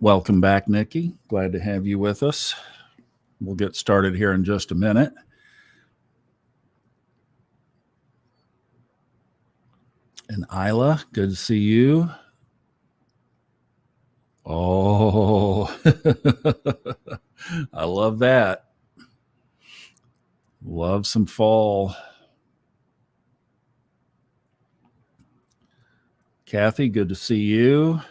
Welcome back, Nikki. Glad to have you with us. We'll get started here in just a minute. And Isla, good to see you. Oh, I love that. Love some fall. Kathy, good to see you.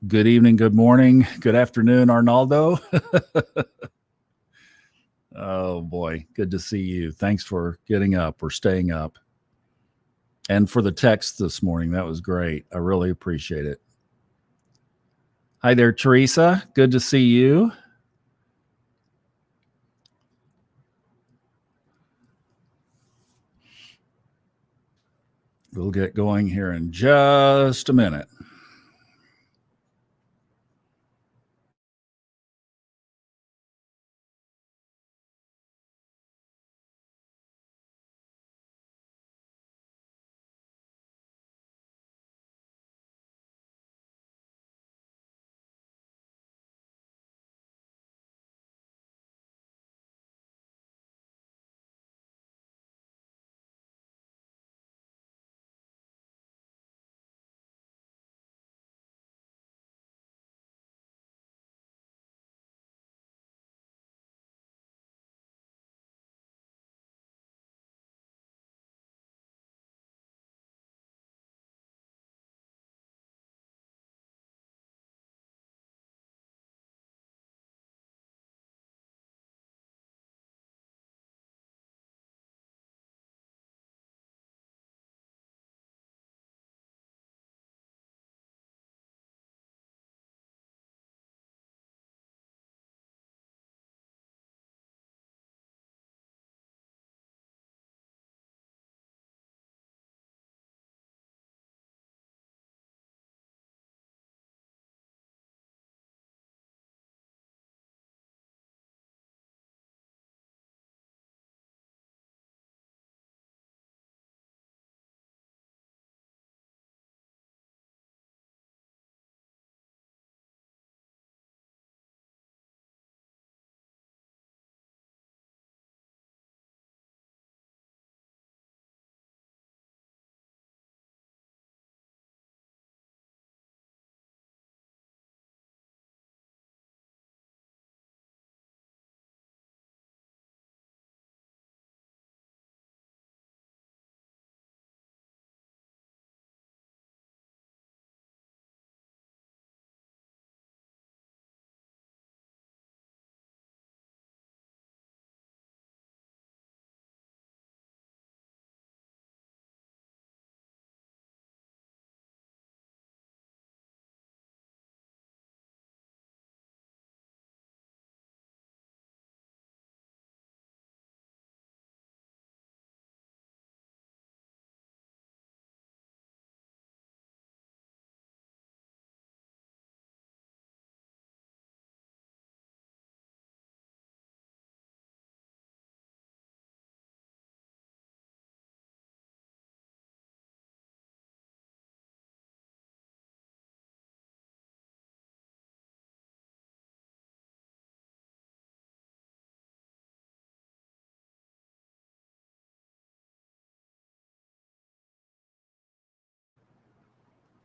Good evening, good morning, good afternoon, Arnaldo. Oh boy, good to see you. Thanks for getting up or staying up. And for the text this morning, that was great. I really appreciate it. Hi there, Teresa. Good to see you. We'll get going here in just a minute.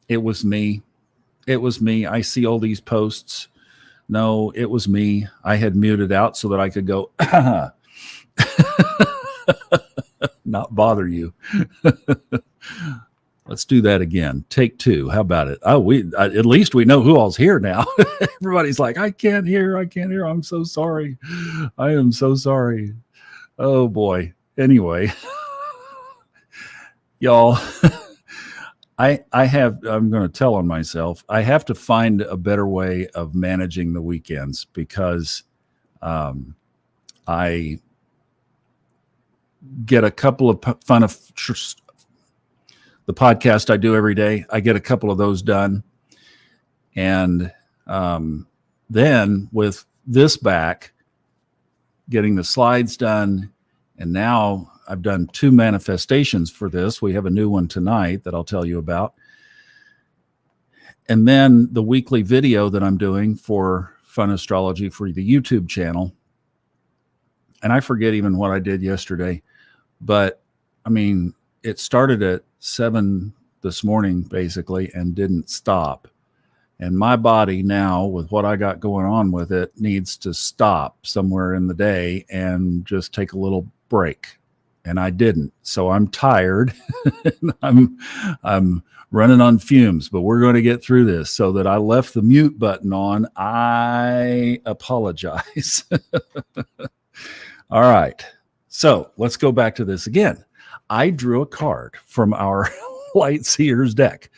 It was me. It was me. I see all these posts. No, it was me. I had muted out so that I could go, not bother you. Let's do that again. Take two. How about it? Oh, at least we know who all's here now. Everybody's like, I can't hear. I'm so sorry. I am so sorry. Oh boy. Anyway, y'all, I'm going to tell on myself. I have to find a better way of managing the weekends because I get a couple of fun of the podcast I do every day. I get a couple of those done. And then with this back, getting the slides done, and now I've done 2 manifestations for this. We have a new one tonight that I'll tell you about. And then the weekly video that I'm doing for Fun Astrology for the YouTube channel. And I forget even what I did yesterday, but I mean, it started at 7 this morning basically and didn't stop. And my body now, with what I got going on with it, needs to stop somewhere in the day and just take a little break. And I didn't. So I'm tired. I'm running on fumes, but we're going to get through this. So that I left the mute button on, I apologize. All right. So let's go back to this again. I drew a card from our Light Seers deck,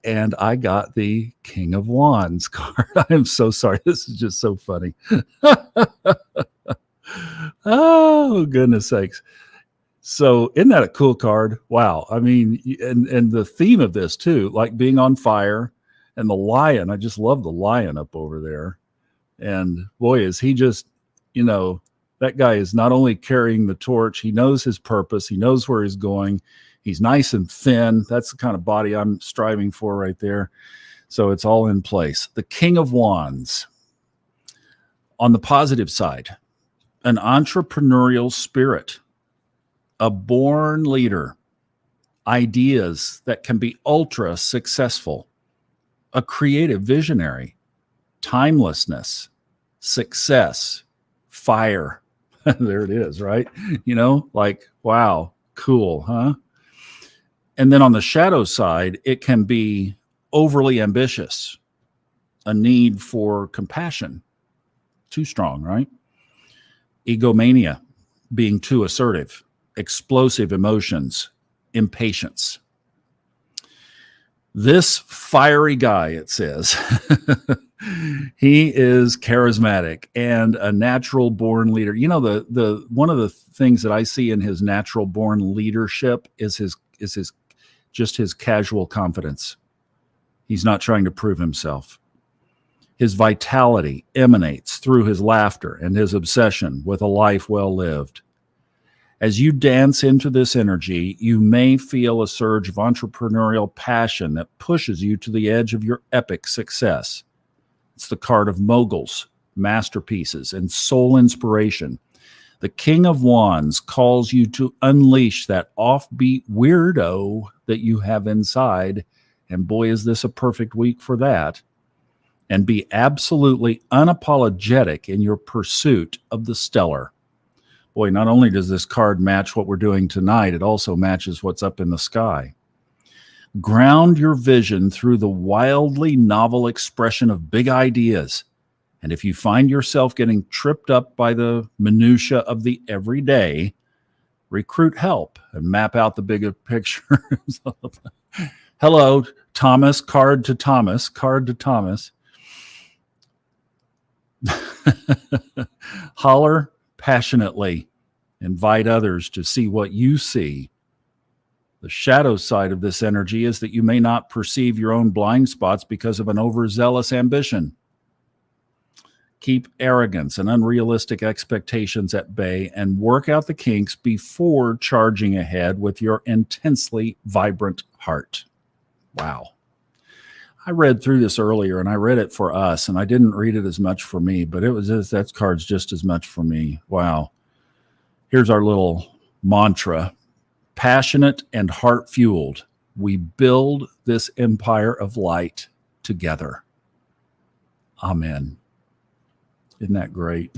and I got the King of Wands card. I am so sorry. This is just so funny. Oh, goodness sakes. So isn't that a cool card? Wow. I mean, and the theme of this too, like being on fire and the lion. I just love the lion up over there. And boy, is he just, that guy is not only carrying the torch, he knows his purpose. He knows where he's going. He's nice and thin. That's the kind of body I'm striving for right there. So it's all in place. The King of Wands. On the positive side, an entrepreneurial spirit, a born leader, ideas that can be ultra successful, a creative visionary, timelessness, success, fire. There it is, right? Like, wow, cool, huh? And then on the shadow side, it can be overly ambitious, a need for compassion, too strong, right? Egomania, being too assertive, explosive emotions, impatience. This fiery guy, it says, he is charismatic and a natural born leader. The one of the things that I see in his natural born leadership is his casual confidence. He's not trying to prove himself. His vitality emanates through his laughter and his obsession with a life well lived. As you dance into this energy, you may feel a surge of entrepreneurial passion that pushes you to the edge of your epic success. It's the card of moguls, masterpieces, and soul inspiration. The King of Wands calls you to unleash that offbeat weirdo that you have inside, and boy, is this a perfect week for that, and be absolutely unapologetic in your pursuit of the stellar. Boy, not only does this card match what we're doing tonight, it also matches what's up in the sky. Ground your vision through the wildly novel expression of big ideas. And if you find yourself getting tripped up by the minutia of the everyday, recruit help and map out the bigger picture. Hello, Thomas, card to Thomas. Holler passionately. Invite others to see what you see. The shadow side of this energy is that you may not perceive your own blind spots because of an overzealous ambition. Keep arrogance and unrealistic expectations at bay and work out the kinks before charging ahead with your intensely vibrant heart. Wow. I read through this earlier, and I read it for us, and I didn't read it as much for me, but that card's just as much for me. Wow. Here's our little mantra. Passionate and heart-fueled, we build this empire of light together. Amen. Isn't that great?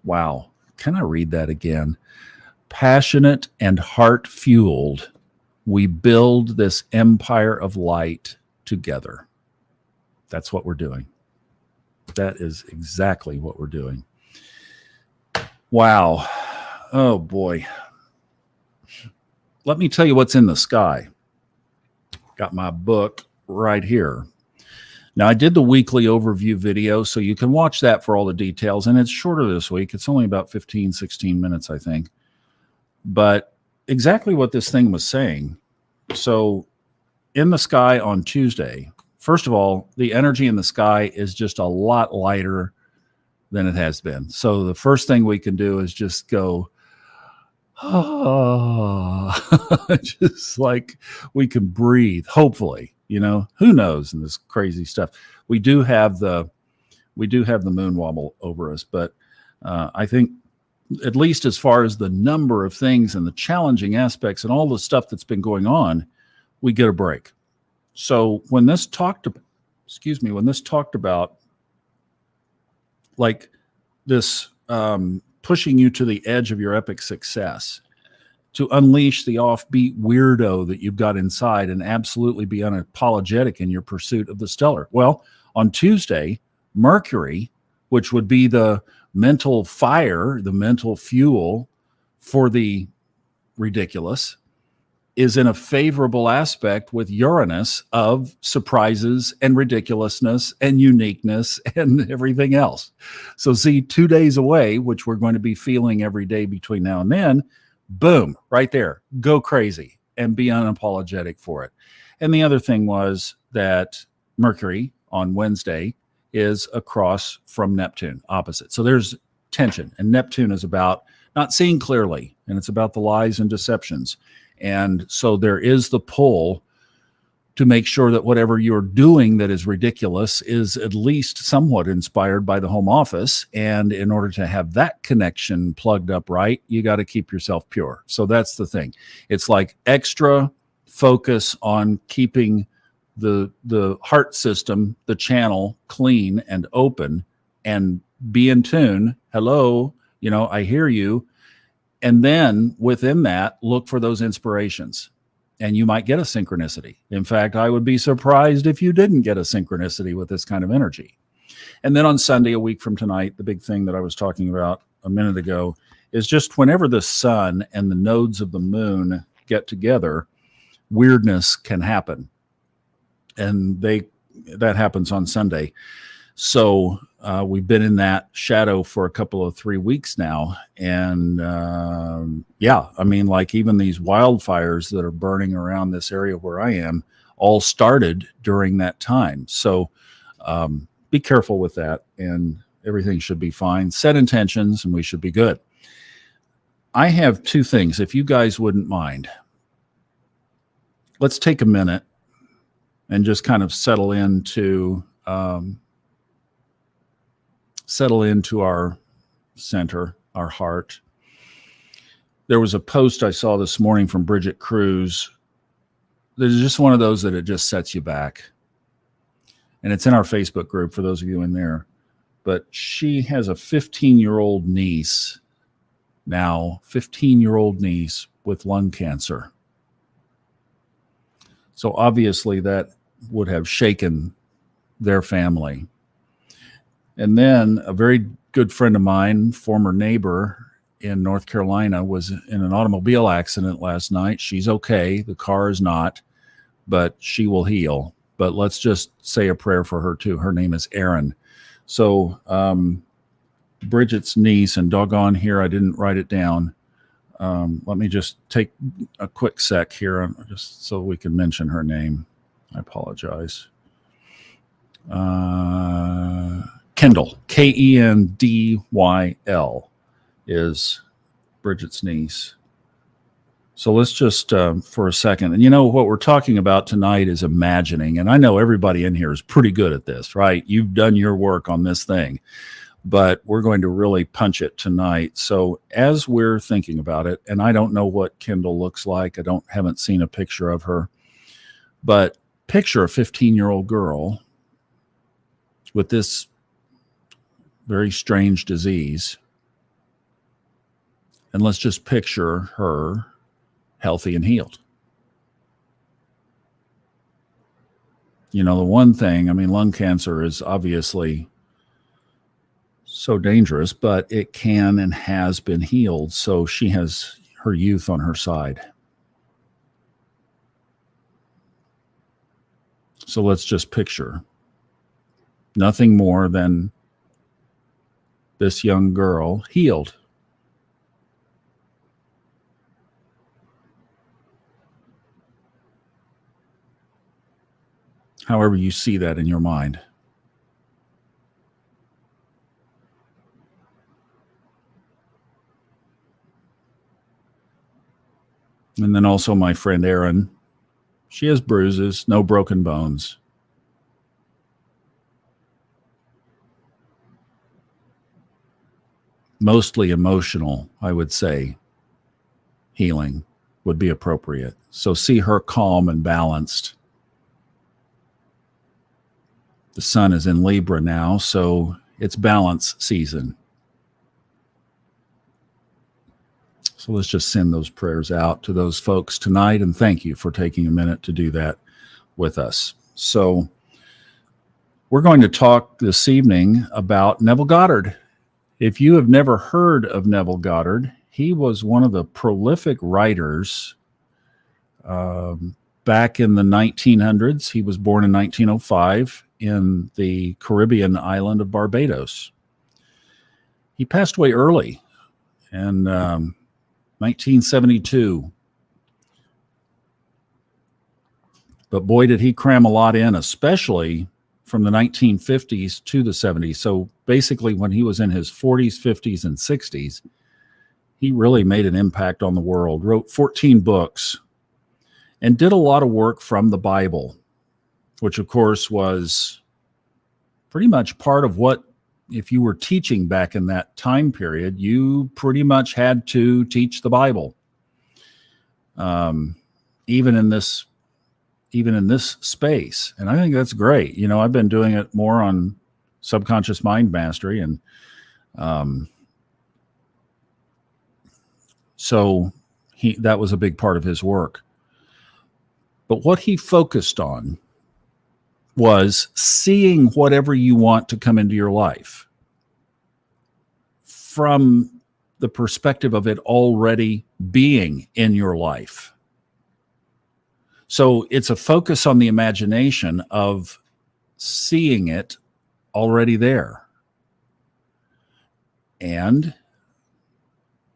Wow. Can I read that again? Passionate and heart-fueled, we build this empire of light together. That's what we're doing. That is exactly what we're doing. Wow. Oh, boy. Let me tell you what's in the sky. Got my book right here. Now, I did the weekly overview video, so you can watch that for all the details. And it's shorter this week. It's only about 15, 16 minutes, I think. But exactly what this thing was saying. So in the sky on Tuesday, first of all, the energy in the sky is just a lot lighter than it has been. So the first thing we can do is just go, just like we can breathe, hopefully. Who knows, and this crazy stuff. We do have the moon wobble over us, but I think, at least as far as the number of things and the challenging aspects and all the stuff that's been going on, we get a break. So when this talked about like this, pushing you to the edge of your epic success, to unleash the offbeat weirdo that you've got inside and absolutely be unapologetic in your pursuit of the stellar. Well, on Tuesday, Mercury, which would be the mental fire, the mental fuel for the ridiculous, is in a favorable aspect with Uranus of surprises and ridiculousness and uniqueness and everything else. So see, 2 days away, which we're going to be feeling every day between now and then, boom, right there, go crazy and be unapologetic for it. And the other thing was that Mercury on Wednesday is across from Neptune, opposite. So there's tension, and Neptune is about not seeing clearly, and it's about the lies and deceptions. And so there is the pull to make sure that whatever you're doing that is ridiculous is at least somewhat inspired by the home office. And in order to have that connection plugged up right, you got to keep yourself pure. So that's the thing. It's like extra focus on keeping the heart system, the channel clean and open, and be in tune. Hello, I hear you. And then within that, look for those inspirations, and you might get a synchronicity. In fact, I would be surprised if you didn't get a synchronicity with this kind of energy. And then on Sunday, a week from tonight, the big thing that I was talking about a minute ago is just whenever the sun and the nodes of the moon get together, weirdness can happen. And that happens on Sunday. So we've been in that shadow for a couple of 3 weeks now. And like even these wildfires that are burning around this area where I am all started during that time. So be careful with that, and everything should be fine. Set intentions and we should be good. I have 2 things, if you guys wouldn't mind. Let's take a minute and just kind of settle into our center, our heart. There was a post I saw this morning from Bridget Cruz. There's just one of those that it just sets you back. And it's in our Facebook group for those of you in there. But she has a 15-year-old niece now, 15-year-old niece with lung cancer. So obviously that would have shaken their family. And then a very good friend of mine, former neighbor in North Carolina, was in an automobile accident last night. She's okay. The car is not, but she will heal. But let's just say a prayer for her too. Her name is Erin. So Bridget's niece, and doggone here, I didn't write it down. Let me just take a quick sec here just so we can mention her name. I apologize. Kendall, Kendyl, is Bridget's niece. So let's just, for a second, and what we're talking about tonight is imagining, and I know everybody in here is pretty good at this, right? You've done your work on this thing, but we're going to really punch it tonight. So as we're thinking about it, and I don't know what Kendall looks like, haven't seen a picture of her, but picture a 15-year-old girl with this very strange disease. And let's just picture her healthy and healed. The one thing, lung cancer is obviously so dangerous, but it can and has been healed. So she has her youth on her side. So let's just picture nothing more than this young girl healed. However you see that in your mind. And then also my friend Erin, She has bruises, no broken bones. Mostly emotional, I would say, healing would be appropriate. So see her calm and balanced. The sun is in Libra now, so it's balance season. So let's just send those prayers out to those folks tonight, and thank you for taking a minute to do that with us. So we're going to talk this evening about Neville Goddard. If you have never heard of Neville Goddard, he was one of the prolific writers back in the 1900s. He was born in 1905 in the Caribbean island of Barbados. He passed away early in 1972. But boy, did he cram a lot in, especially from the 1950s to the 70s. So basically, when he was in his 40s, 50s, and 60s, he really made an impact on the world, wrote 14 books, and did a lot of work from the Bible, which, of course, was pretty much part of what, if you were teaching back in that time period, you pretty much had to teach the Bible. Even in this space. And I think that's great. You know, I've been doing it more on subconscious mind mastery. And so that was a big part of his work. But what he focused on was seeing whatever you want to come into your life from the perspective of it already being in your life. So it's a focus on the imagination of seeing it already there. And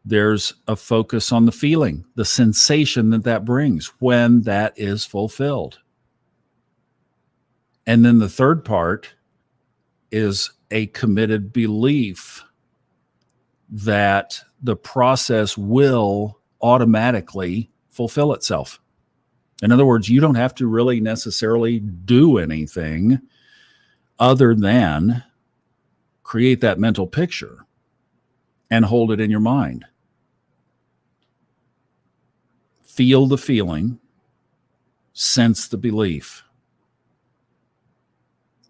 there's a focus on the feeling, the sensation that brings when that is fulfilled. And then the third part is a committed belief that the process will automatically fulfill itself. In other words, you don't have to really necessarily do anything other than create that mental picture and hold it in your mind. Feel the feeling, sense the belief.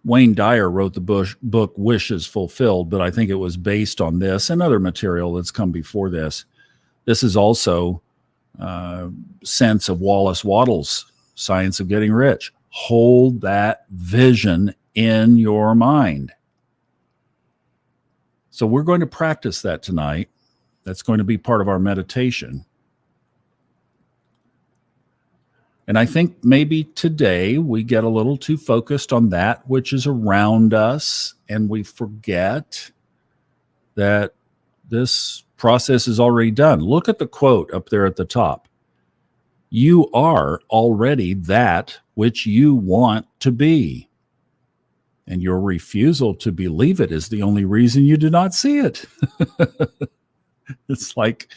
Wayne Dyer wrote the book Wishes Fulfilled, but I think it was based on this and other material that's come before this. This is also sense of Wallace Wattles' Science of Getting Rich. Hold that vision in your mind. So we're going to practice that tonight. That's going to be part of our meditation. And I think maybe today we get a little too focused on that which is around us, and we forget that this process is already done. Look at the quote up there at the top. You are already that which you want to be. And your refusal to believe it is the only reason you do not see it. It's like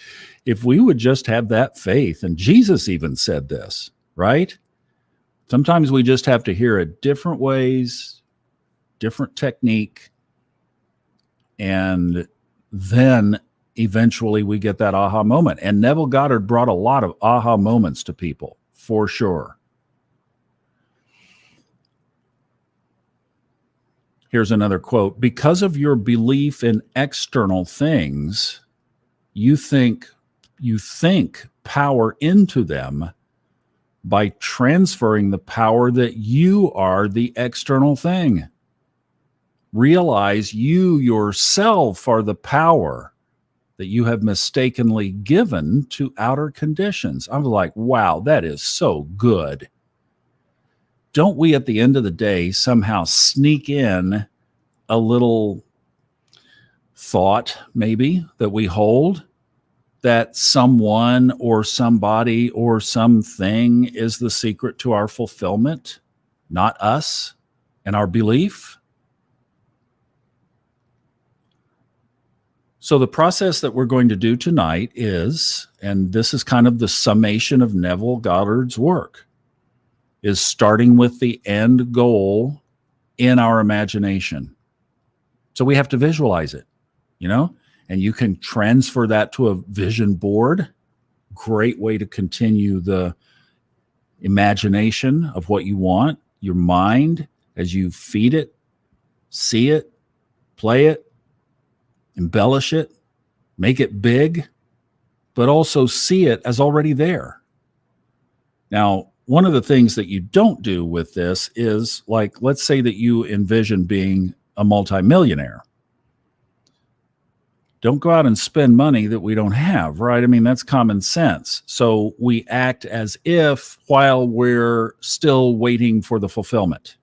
if we would just have that faith, and Jesus even said this, right? Sometimes we just have to hear it different ways, different technique, and then eventually we get that aha moment. And Neville Goddard brought a lot of aha moments to people, for sure. Here's another quote. Because of your belief in external things, you think power into them by transferring the power that you are the external thing. Realize you yourself are the power that you have mistakenly given to outer conditions. I'm like, wow, that is so good. Don't we at the end of the day somehow sneak in a little thought maybe that we hold that someone or somebody or something is the secret to our fulfillment, not us and our belief? So the process that we're going to do tonight is, and this is kind of the summation of Neville Goddard's work, is starting with the end goal in our imagination. So we have to visualize it, and you can transfer that to a vision board. Great way to continue the imagination of what you want. Your mind, as you feed it, see it, play it, embellish it, make it big, but also see it as already there. Now, one of the things that you don't do with this is, like, let's say that you envision being a multimillionaire. Don't go out and spend money that we don't have, right? I mean, that's common sense. So we act as if while we're still waiting for the fulfillment.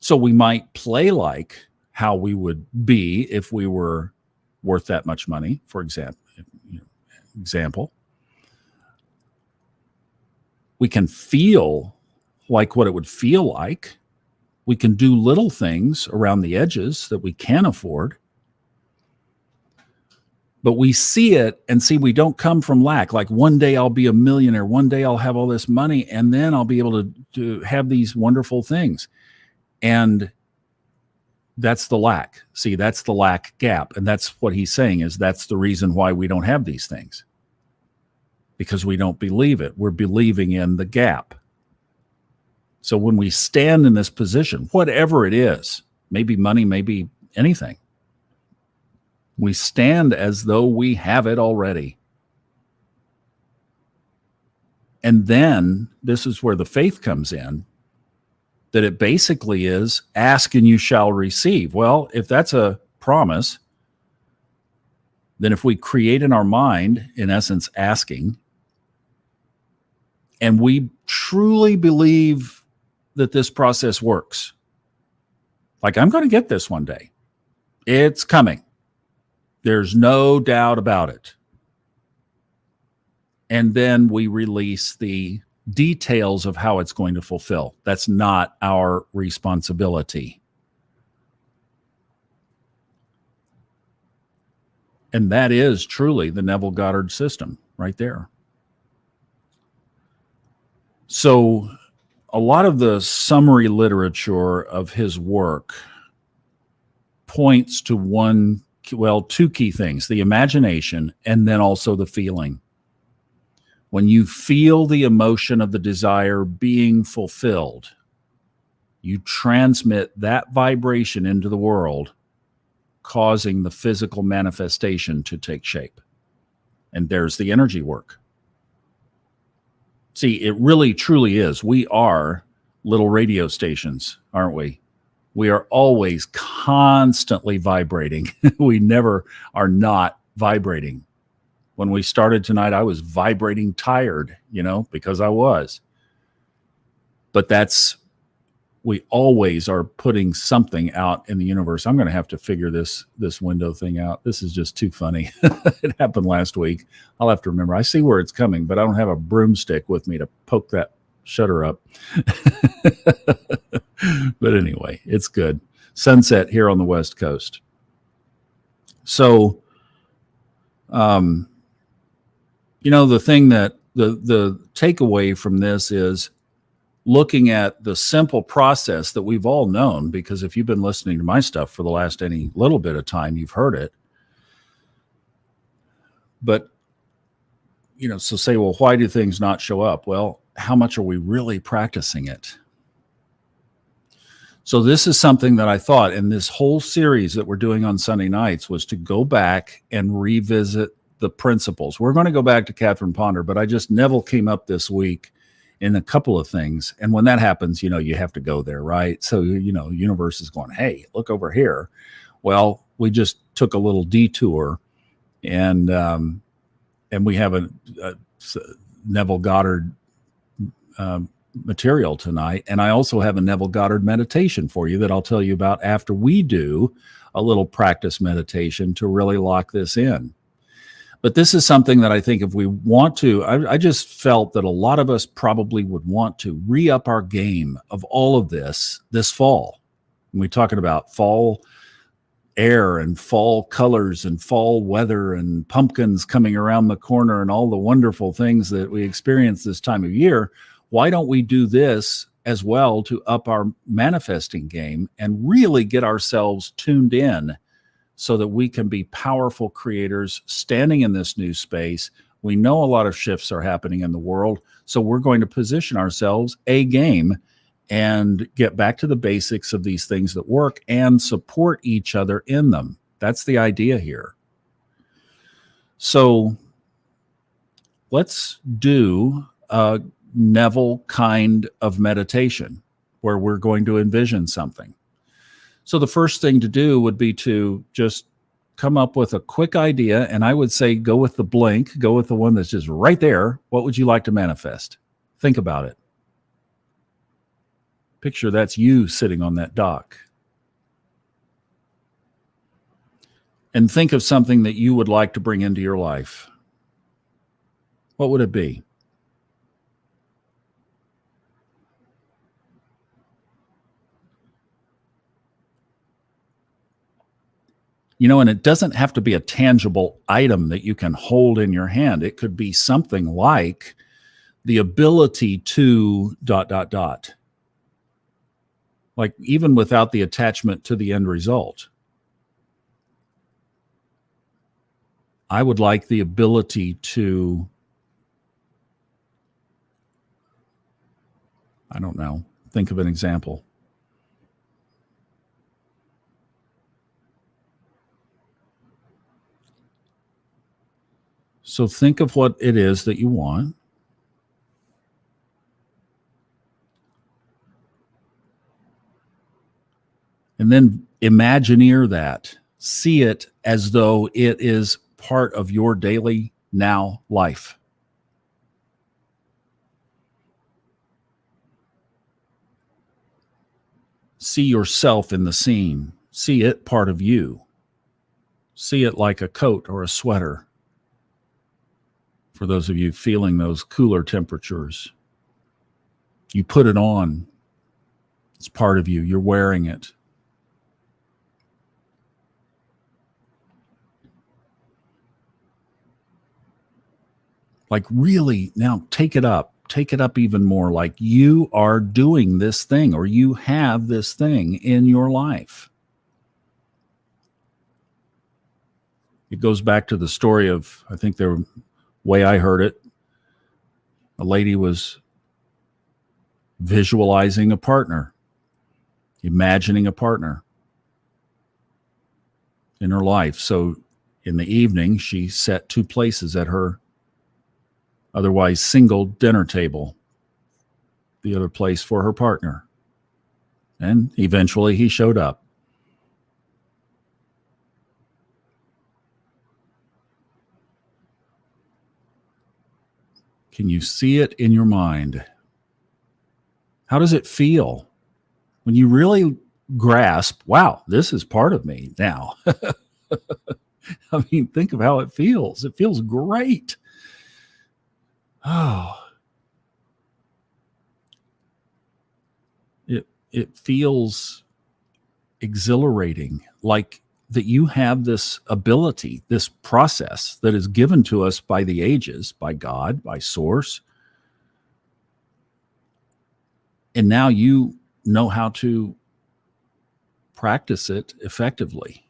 So we might play like how we would be if we were worth that much money, for example. We can feel like what it would feel like. We can do little things around the edges that we can afford. But we see it and see we don't come from lack. Like, one day I'll be a millionaire. One day I'll have all this money, and then I'll be able to have these wonderful things. And that's the lack. See, that's the lack gap. And that's what he's saying, is that's the reason why we don't have these things. Because we don't believe it. We're believing in the gap. So when we stand in this position, whatever it is, maybe money, maybe anything, we stand as though we have it already. And then this is where the faith comes in, that it basically is ask and you shall receive. Well, if that's a promise, then if we create in our mind, in essence, asking, and we truly believe that this process works, like, I'm going to get this one day. It's coming. There's no doubt about it. And then we release the details of how it's going to fulfill. That's not our responsibility. And that is truly the Neville Goddard system right there. So a lot of the summary literature of his work points to two key things: the imagination and then also the feeling. When you feel the emotion of the desire being fulfilled, you transmit that vibration into the world, causing the physical manifestation to take shape. And there's the energy work. See, it really truly is. We are little radio stations, aren't we? We are always constantly vibrating. We never are not vibrating. When we started tonight, I was vibrating tired, because I was. But we always are putting something out in the universe. I'm going to have to figure this window thing out. This is just too funny. It happened last week. I'll have to remember. I see where it's coming, but I don't have a broomstick with me to poke that shutter up. But anyway, it's good. Sunset here on the West Coast. So, the thing that the takeaway from this is looking at the simple process that we've all known, because if you've been listening to my stuff for the last any little bit of time, you've heard it. But, so say, well, why do things not show up? Well, how much are we really practicing it? So this is something that I thought in this whole series that we're doing on Sunday nights was to go back and revisit the principles. We're going to go back to Catherine Ponder, but Neville came up this week in a couple of things. And when that happens, you have to go there, right? So, universe is going, hey, look over here. Well, we just took a little detour, and we have a Neville Goddard material tonight. And I also have a Neville Goddard meditation for you that I'll tell you about after we do a little practice meditation to really lock this in. But this is something that I think if we want to, I just felt that a lot of us probably would want to re-up our game of all of this fall. And we're talking about fall air and fall colors and fall weather and pumpkins coming around the corner and all the wonderful things that we experience this time of year. why don't we do this as well to up our manifesting game and really get ourselves tuned in so that we can be powerful creators standing in this new space? We know a lot of shifts are happening in the world, so we're going to position ourselves a game and get back to the basics of these things that work and support each other in them. That's the idea here. So let's do a Neville kind of meditation where we're going to envision something. So the first thing to do would be to just come up with a quick idea. And I would say, go with the blink, go with the one that's just right there. What would you like to manifest? Think about it. Picture that's you sitting on that dock. And think of something that you would like to bring into your life. What would it be? And it doesn't have to be a tangible item that you can hold in your hand. It could be something like the ability to ... Like even without the attachment to the end result. I would like the ability to, I don't know, think of an example. So think of what it is that you want. And then imagineer that. See it as though it is part of your daily now life. See yourself in the scene. See it part of you. See it like a coat or a sweater. For those of you feeling those cooler temperatures, you put it on. It's part of you. You're wearing it. Like really, now take it up even more, like you are doing this thing or you have this thing in your life. It goes back to the story of, I think the way I heard it, a lady was visualizing a partner, imagining a partner in her life. So in the evening, she set 2 places at her otherwise single dinner table, the other place for her partner. And eventually he showed up. Can you see it in your mind? How does it feel when you really grasp, wow, this is part of me now? I mean, think of how it feels. It feels great. Oh, it feels exhilarating, like that you have this ability, this process that is given to us by the ages, by God, by Source. And now you know how to practice it effectively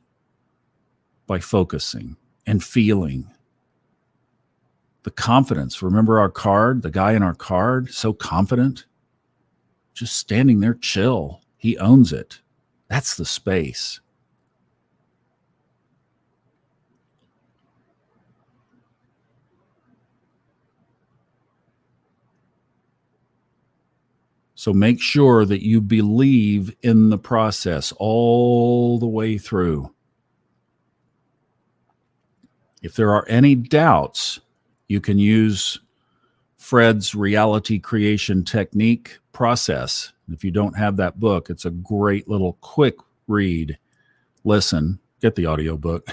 by focusing and feeling. The confidence. Remember our card, the guy in our card, so confident, just standing there chill. He owns it. That's the space. So make sure that you believe in the process all the way through. If there are any doubts, you can use Fred's reality creation technique process. If you don't have that book, it's a great little quick read. Listen, get the audiobook.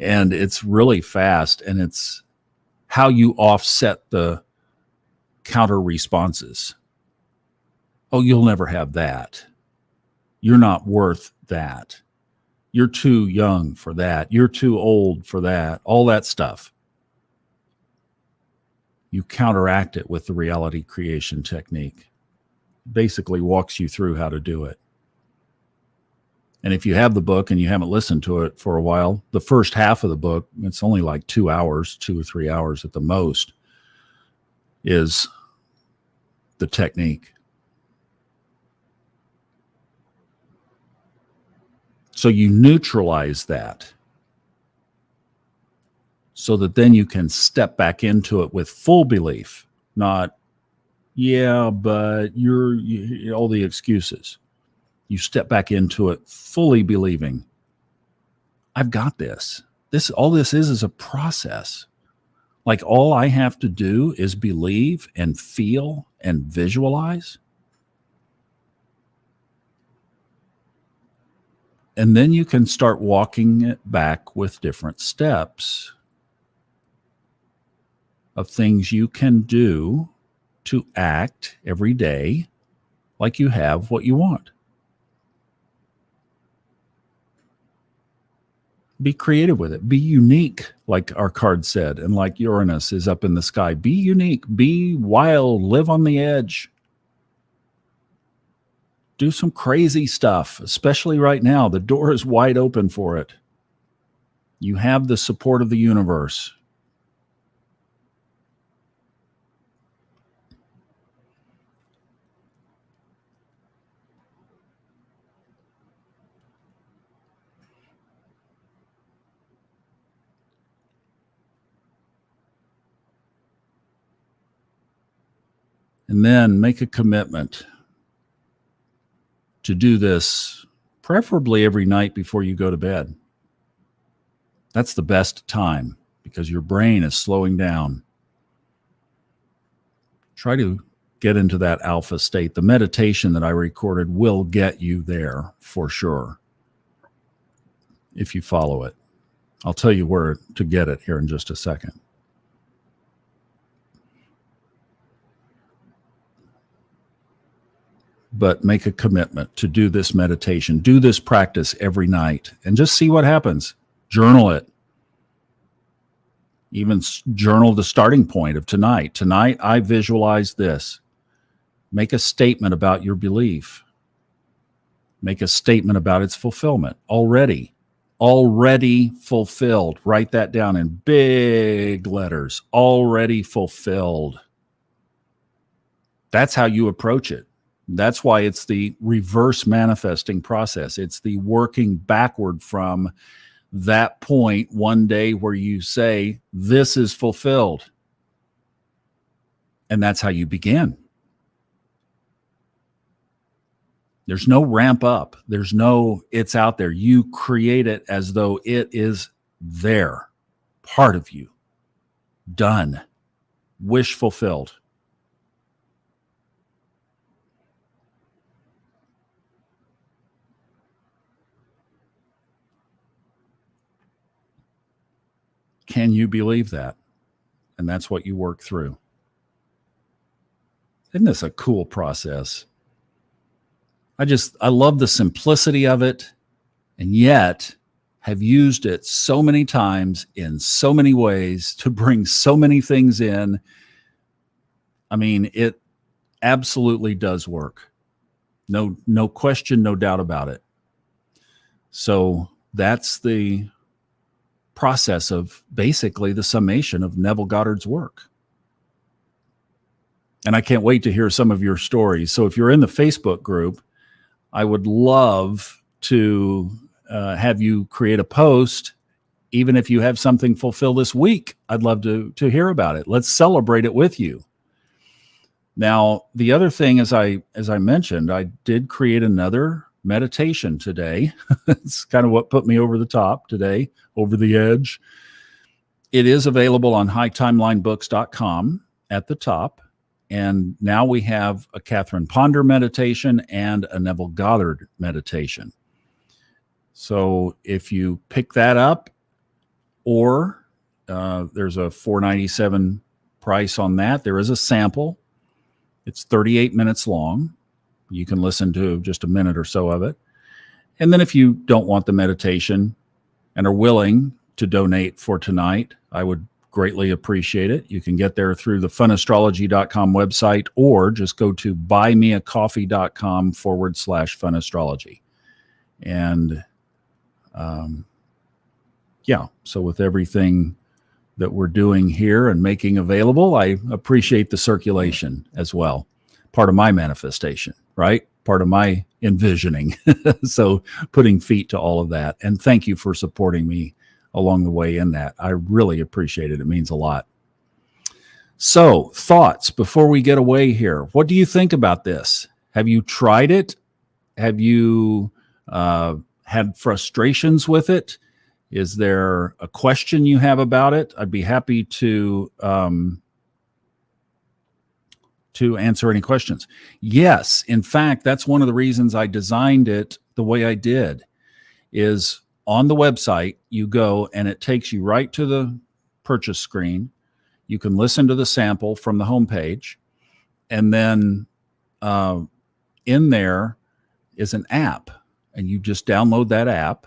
And it's really fast, and it's how you offset the counter responses. Oh, you'll never have that. You're not worth that. You're too young for that. You're too old for that. All that stuff. you counteract it with the reality creation technique. Basically walks you through how to do it. And if you have the book and you haven't listened to it for a while, the first half of the book, it's only like 2 hours, 2 or 3 hours at the most, is the technique. So you neutralize that so that then you can step back into it with full belief, not, yeah, but all the excuses. You step back into it fully believing, I've got this. All this is a process. Like all I have to do is believe and feel and visualize. And then you can start walking it back with different steps of things you can do to act every day like you have what you want. Be creative with it. Be unique, like our card said, and like Uranus is up in the sky. Be unique. Be wild. Live on the edge. Do some crazy stuff, especially right now. The door is wide open for it. You have the support of the universe. And then make a commitment to do this, preferably every night before you go to bed. That's the best time because your brain is slowing down. Try to get into that alpha state. The meditation that I recorded will get you there for sure if you follow it. I'll tell you where to get it here in just a second. But make a commitment to do this meditation, do this practice every night, and just see what happens. Journal it. Even journal the starting point of tonight. Tonight, I visualize this. Make a statement about your belief. Make a statement about its fulfillment. Already fulfilled. Write that down in big letters. Already fulfilled. That's how you approach it. That's why it's the reverse manifesting process. It's the working backward from that point one day where you say, this is fulfilled. And that's how you begin. There's no ramp up. There's no, it's out there. You create it as though it is there, part of you. Done. Wish fulfilled. Can you believe that? And that's what you work through. Isn't this a cool process? I love the simplicity of it, and yet have used it so many times in so many ways to bring so many things in. I mean, it absolutely does work. No question, no doubt about it. So that's the process of basically the summation of Neville Goddard's work. And I can't wait to hear some of your stories. So if you're in the Facebook group, I would love to have you create a post, even if you have something fulfill this week. I'd love to hear about it. Let's celebrate it with you. Now, the other thing, as I mentioned, I did create another meditation today. It's kind of what put me over the top today, over the edge. It is available on hightimelinebooks.com at the top. And now we have a Catherine Ponder meditation and a Neville Goddard meditation. So if you pick that up, or there's a $4.97 price on that, there is a sample. It's 38 minutes long. You can listen to just a minute or so of it. And then if you don't want the meditation and are willing to donate for tonight, I would greatly appreciate it. You can get there through the funastrology.com website, or just go to buymeacoffee.com/funastrology. And so with everything that we're doing here and making available, I appreciate the circulation as well. Part of my manifestation, right? Part of my envisioning. So putting feet to all of that. And thank you for supporting me along the way in that. I really appreciate it. It means a lot. So, thoughts before we get away here. What do you think about this? Have you tried it? Have you had frustrations with it? Is there a question you have about it? I'd be happy to answer any questions. Yes, in fact, that's one of the reasons I designed it the way I did. Is on the website, you go and it takes you right to the purchase screen. You can listen to the sample from the homepage, and then in there is an app, and you just download that app.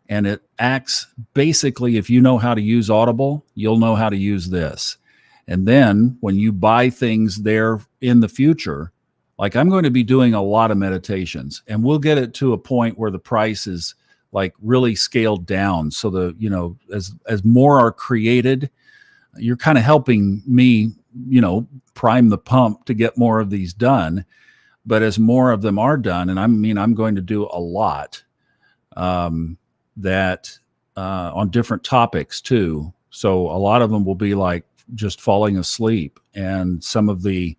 And it acts basically, if you know how to use Audible, you'll know how to use this. And then when you buy things there in the future, like I'm going to be doing a lot of meditations, and we'll get it to a point where the price is like really scaled down. So as more are created, you're kind of helping me, prime the pump to get more of these done. But as more of them are done, and I'm going to do a lot, that on different topics too. So a lot of them will be like just falling asleep, and some of the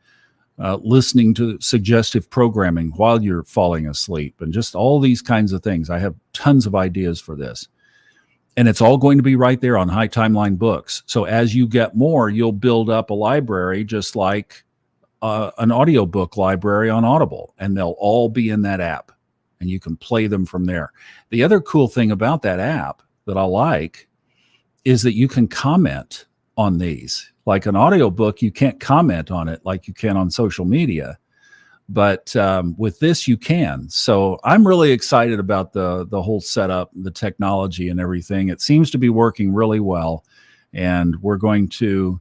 listening to suggestive programming while you're falling asleep, and just all these kinds of things. I have tons of ideas for this, and it's all going to be right there on High Timeline Books. So as you get more, you'll build up a library, just like an audiobook library on Audible, and they'll all be in that app, and you can play them from there. The other cool thing about that app that I like is that you can comment on these. Like an audiobook, you can't comment on it like you can on social media, but with this you can. So I'm really excited about the whole setup, the technology and everything. It seems to be working really well, and we're going to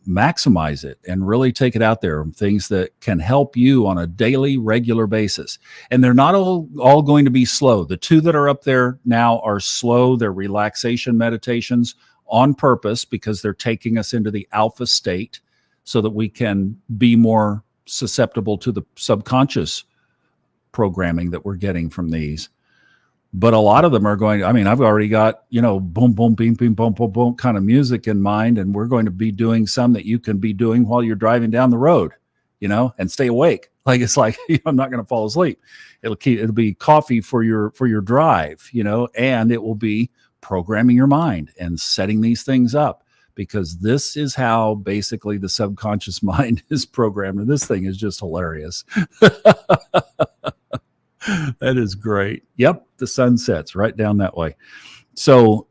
maximize it and really take it out there, things that can help you on a daily, regular basis. And they're not all going to be slow. The two that are up there now are slow. They're relaxation meditations on purpose, because they're taking us into the alpha state so that we can be more susceptible to the subconscious programming that we're getting from these. But a lot of them are going, I've already got, boom, boom, beam, beam, boom, boom, boom kind of music in mind. And we're going to be doing some that you can be doing while you're driving down the road, and stay awake. Like, it's like, I'm not going to fall asleep. It'll be coffee for your drive, and it will be programming your mind and setting these things up, because this is how basically the subconscious mind is programmed. And this thing is just hilarious. That is great. Yep. The sun sets right down that way. So,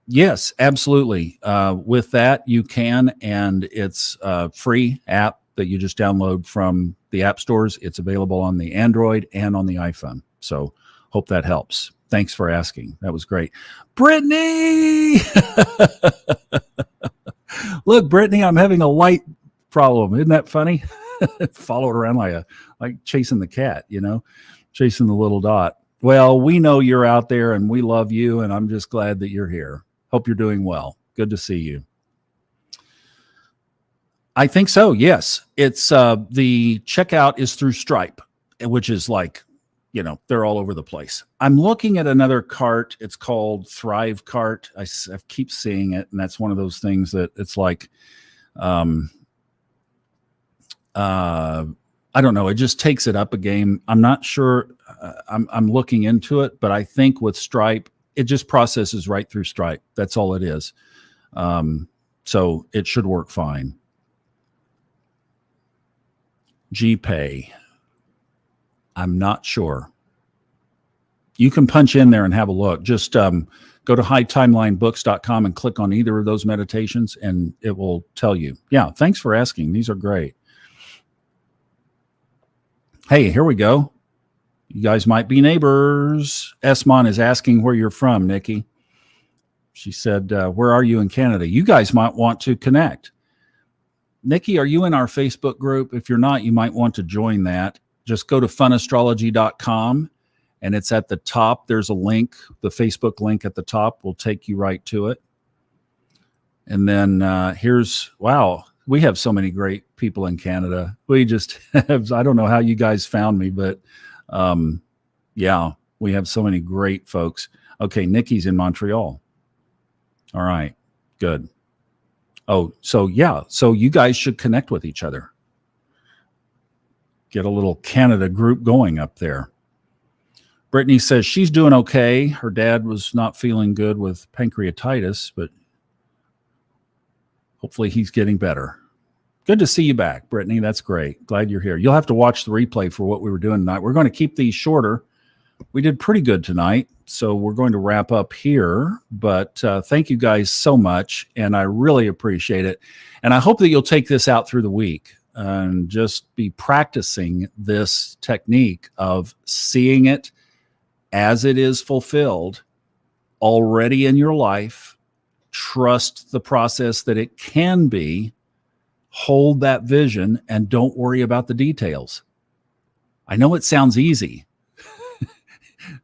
yes, absolutely. With that, you can, and it's a free app that you just download from the app stores. It's available on the Android and on the iPhone. So hope that helps. Thanks for asking. That was great. Brittany! Look, Brittany, I'm having a light problem. Isn't that funny? Followed around like chasing the cat, chasing the little dot. Well, we know you're out there, and we love you, and I'm just glad that you're here. Hope you're doing well. Good to see you. I think so, yes. It's the checkout is through Stripe, which is like, they're all over the place. I'm looking at another cart. It's called Thrive Cart. I keep seeing it, and that's one of those things that it's like, I don't know. It just takes it up a game. I'm not sure. I'm looking into it, but I think with Stripe, it just processes right through Stripe. That's all it is. So it should work fine. GPay. I'm not sure. You can punch in there and have a look. Just go to hightimelinebooks.com and click on either of those meditations, and it will tell you. Yeah, thanks for asking. These are great. Hey, here we go. You guys might be neighbors. Esmon is asking where you're from, Nikki. She said, where are you in Canada? You guys might want to connect. Nikki, are you in our Facebook group? If you're not, you might want to join that. Just go to funastrology.com, and it's at the top. There's a link. The Facebook link at the top will take you right to it. And then wow, we have so many great people in Canada. We just have, I don't know how you guys found me, but yeah, we have so many great folks. Okay, Nikki's in Montreal. All right, good. Oh, so yeah, so you guys should connect with each other. Get a little Canada group going up there. Brittany says she's doing okay. Her dad was not feeling good with pancreatitis, but hopefully he's getting better. Good to see you back, Brittany. That's great. Glad you're here. You'll have to watch the replay for what we were doing tonight. We're going to keep these shorter. We did pretty good tonight, so we're going to wrap up here. But thank you guys so much, and I really appreciate it. And I hope that you'll take this out through the week and just be practicing this technique of seeing it as it is fulfilled already in your life. Trust the process that it can be. Hold that vision and don't worry about the details. I know it sounds easy.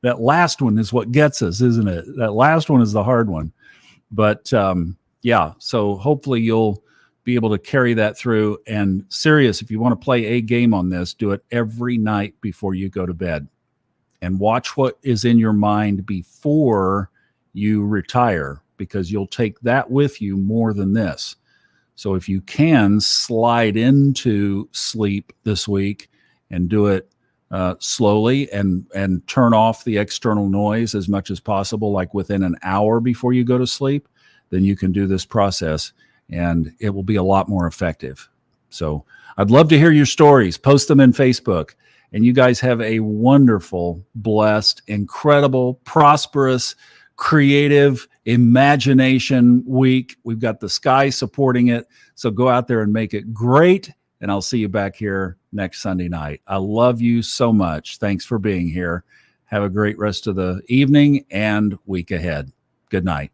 That last one is what gets us, isn't it? That last one is the hard one. But yeah, so hopefully you'll be able to carry that through. And serious, if you want to play a game on this, do it every night before you go to bed. And watch what is in your mind before you retire, because you'll take that with you more than this. So if you can slide into sleep this week and do it slowly and turn off the external noise as much as possible, like within an hour before you go to sleep, then you can do this process and it will be a lot more effective. So I'd love to hear your stories. Post them in Facebook. And you guys have a wonderful, blessed, incredible, prosperous, creative imagination week. We've got the sky supporting it. So go out there and make it great. And I'll see you back here next Sunday night. I love you so much. Thanks for being here. Have a great rest of the evening and week ahead. Good night.